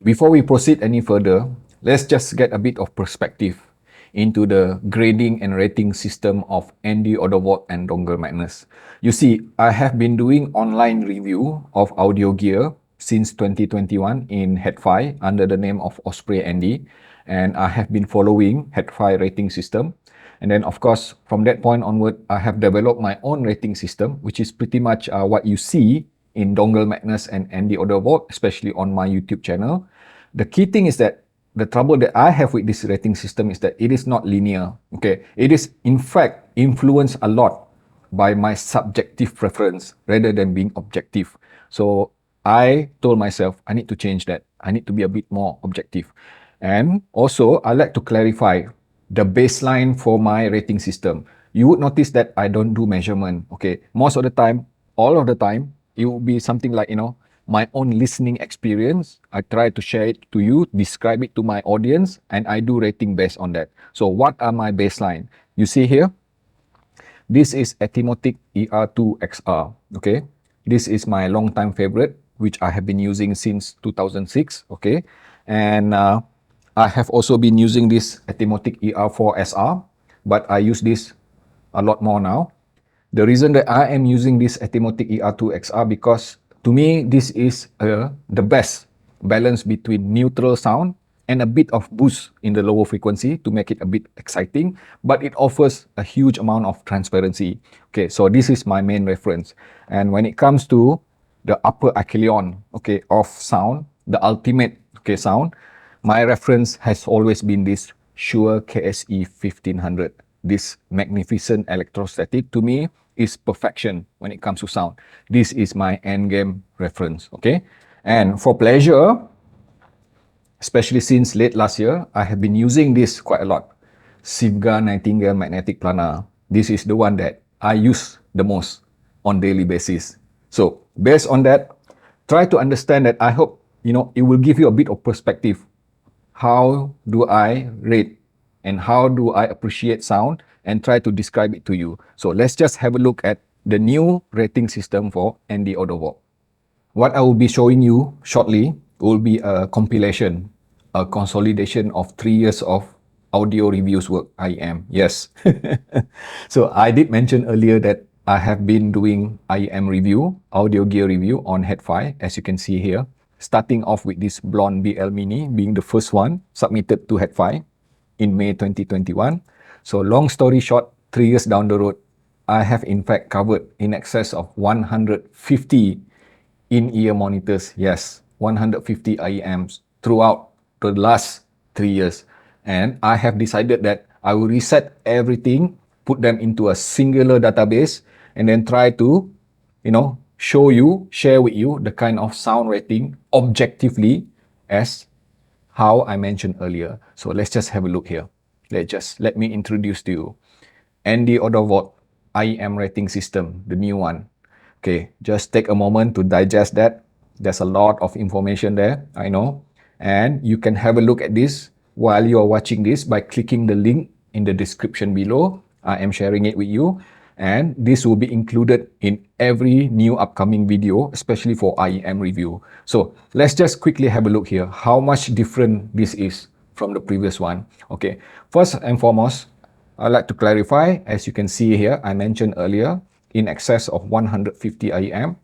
Before we proceed any further, let's just get a bit of perspective into the grading and rating system of AndyAudioVault and DongleMadness. You see, I have been doing online review of audio gear since 2021 in Headphone under the name of Osprey Andy, and I have been following Headphone rating system. And then, of course, from that point onward, I have developed my own rating system, which is pretty much what you see in DongleMadness and AndyAudioVault, especially on my YouTube channel. The key thing is that the trouble that I have with this rating system is that it is not linear. Okay, it is in fact influenced a lot by my subjective preference rather than being objective. So I told myself I need to change that. I need to be a bit more objective. And also, I like to clarify the baseline for my rating system. You would notice that I don't do measurement. Okay, most of the time, all of the time, it will be something like, my own listening experience. I try to share it to you, describe it to my audience, and I do rating based on that. So what are my baseline? You see here, this is Ethymotic ER2XR. Okay, this is my long time favorite, which I have been using since 2006. Okay, and I have also been using this Ethymotic ER4SR, but I use this a lot more now. The reason that I am using this Ethymotic ER2XR because to me, this is the best balance between neutral sound and a bit of boost in the lower frequency to make it a bit exciting, but it offers a huge amount of transparency. Okay, so this is my main reference. And when it comes to the upper echelon, okay, of sound, the ultimate, okay, sound, my reference has always been this Shure KSE 1500. This magnificent electrostatic to me is perfection when it comes to sound. This is my endgame reference, okay? And for pleasure, especially since late last year, I have been using this quite a lot. Sivga Nightingale Magnetic Planar. This is the one that I use the most on daily basis. So based on that, try to understand that. I hope, it will give you a bit of perspective. How do I rate and how do I appreciate sound and try to describe it to you. So let's just have a look at the new rating system for AndyAudioVault. What I will be showing you shortly will be a compilation, a consolidation of 3 years of audio reviews work, IEM. Yes. So I did mention earlier that I have been doing IEM review, audio gear review on Headphone, as you can see here. Starting off with this Blonde BL Mini being the first one submitted to Headphone in May 2021. So long story short, 3 years down the road, I have in fact covered in excess of 150 in-ear monitors. Yes, 150 IEMs throughout the last 3 years. And I have decided that I will reset everything, put them into a singular database, and then try to, share with you the kind of sound rating objectively as how I mentioned earlier. So let's just have a look here. Let me introduce to you AndyAudioVault IEM rating system, the new one. Okay, just take a moment to digest that. There's a lot of information there, I know. And you can have a look at this while you are watching this by clicking the link in the description below. I am sharing it with you. And this will be included in every new upcoming video, especially for IEM review. So let's just quickly have a look here, how much different this is from the previous one. Okay, first and foremost, I'd like to clarify, as you can see here, I mentioned earlier, in excess of 150 IEM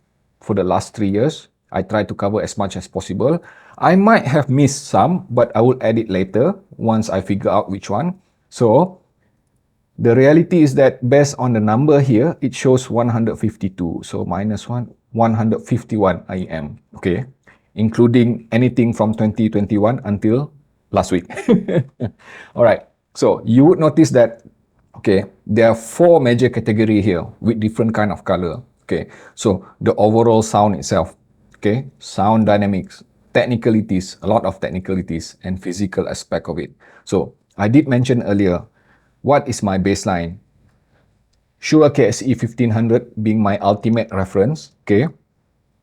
for the last 3 years. I try to cover as much as possible. I might have missed some, but I will add it later once I figure out which one. So the reality is that based on the number here, it shows 152. So minus 1, 151 IEM, okay? Including anything from 2021 until last week. All right, so you would notice that, okay, there are 4 major categories here with different kind of color, okay? So the overall sound itself, okay? Sound dynamics, technicalities, a lot of technicalities, and physical aspect of it. So I did mention earlier, what is my baseline? Shure KSE 1500 being my ultimate reference, okay,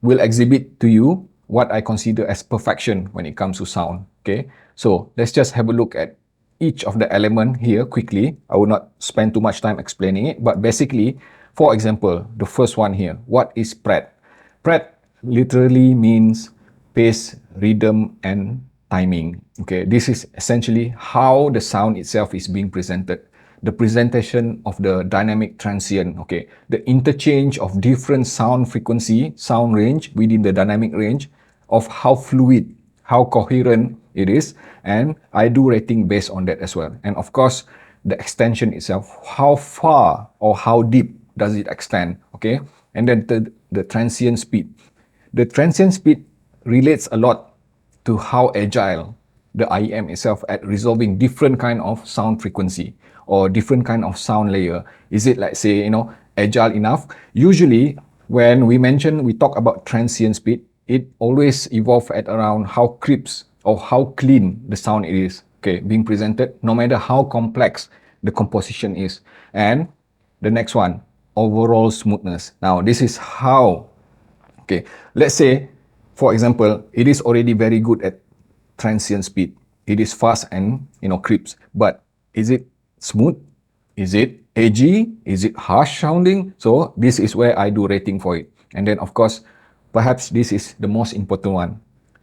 will exhibit to you what I consider as perfection when it comes to sound, okay? So let's just have a look at each of the element here quickly. I will not spend too much time explaining it, but basically, for example, the first one here, what is pret? Pret literally means pace rhythm, and timing. Okay, this is essentially how the sound itself is being presented. The presentation of the dynamic transient, okay, the interchange of different sound frequency, sound range within the dynamic range of how fluid, how coherent it is, and I do rating based on that as well. And of course, the extension itself, how far or how deep does it extend, okay? And then the transient speed. The transient speed relates a lot to how agile the IEM itself at resolving different kind of sound frequency or different kind of sound layer. Is it like say, agile enough? Usually when we talk about transient speed, it always evolve at around how crisp or how clean the sound it is, okay, being presented, no matter how complex the composition is. And the next one, overall smoothness. Now, this is how, okay, let's say, for example, it is already very good at transient speed. It is fast and, crisp. But is it smooth? Is it edgy? Is it harsh sounding? So this is where I do rating for it. And then, of course, perhaps this is the most important one.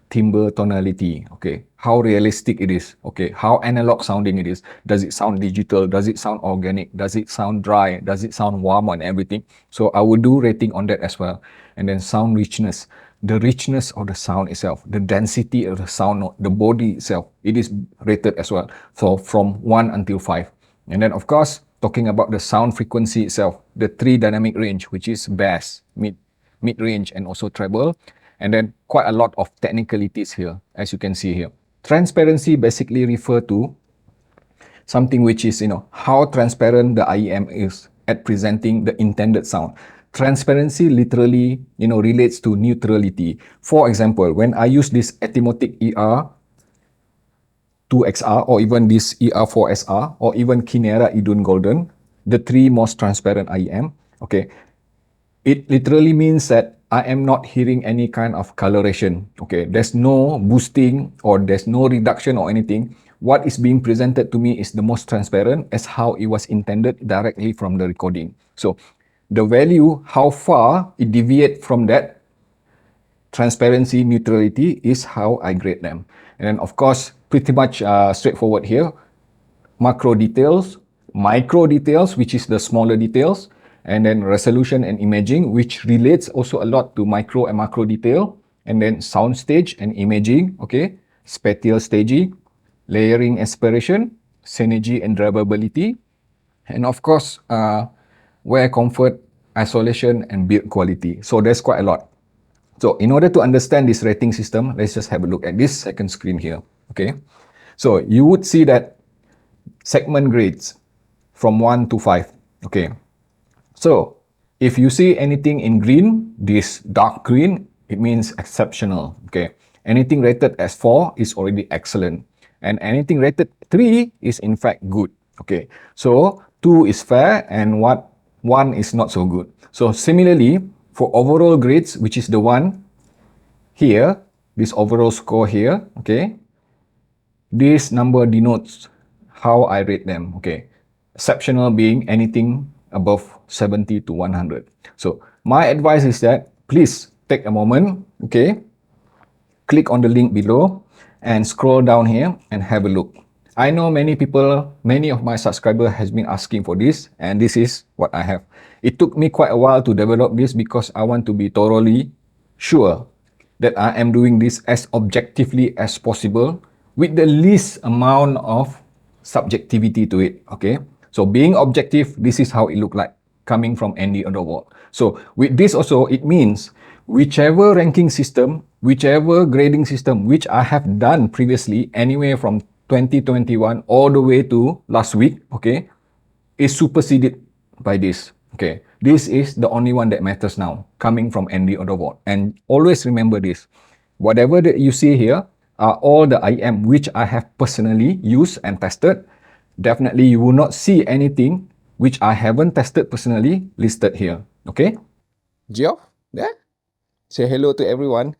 Timbre tonality, okay, how realistic it is, okay, how analog sounding it is. Does it sound digital? Does it sound organic? Does it sound dry? Does it sound warm and everything? So I will do rating on that as well. And then sound richness, the richness of the sound itself, the density of the sound, the body itself, it is rated as well. So from 1 until 5. And then of course, talking about the sound frequency itself, the 3 dynamic range, which is bass, mid-range, and also treble. And then quite a lot of technicalities here, as you can see here. Transparency basically refer to something which is, how transparent the IEM is at presenting the intended sound. Transparency literally, relates to neutrality. For example, when I use this Etymotic ER2XR or even this ER4SR or even Kinera Idun Golden, the 3 most transparent IEM, okay, it literally means that I am not hearing any kind of coloration. Okay, there's no boosting or there's no reduction or anything. What is being presented to me is the most transparent as how it was intended directly from the recording. So the value, how far it deviates from that transparency, neutrality is how I grade them. And then of course, pretty much straightforward here. Macro details, micro details, which is the smaller details, and then resolution and imaging, which relates also a lot to micro and macro detail, and then sound stage and imaging, okay, spatial staging, layering aspiration, synergy and drivability, and of course, wear comfort, isolation, and build quality. So there's quite a lot. So in order to understand this rating system, let's just have a look at this second screen here, okay? So you would see that segment grades from 1 to 5, okay? So if you see anything in green, this dark green, it means exceptional, okay? Anything rated as 4 is already excellent. And anything rated 3 is in fact good, okay? So 2 is fair and 1 is not so good. So similarly, for overall grades, which is the one here, this overall score here, okay? This number denotes how I rate them, okay? Exceptional being anything above 70 to 100. So my advice is that please take a moment, okay? Click on the link below and scroll down here and have a look. I know many of my subscribers has been asking for this, and this is what I have. It took me quite a while to develop this because I want to be thoroughly sure that I am doing this as objectively as possible with the least amount of subjectivity to it, okay? So being objective, this is how it look like coming from AndyAudioVault. So with this also, it means whichever ranking system, whichever grading system which I have done previously, anywhere from 2021 all the way to last week, okay, is superseded by this. Okay, this is the only one that matters now, coming from AndyAudioVault. And always remember this, whatever that you see here are all the IEM which I have personally used and tested. Definitely you will not see anything which I haven't tested personally listed here. Okay? Geoff, there? Say hello to everyone.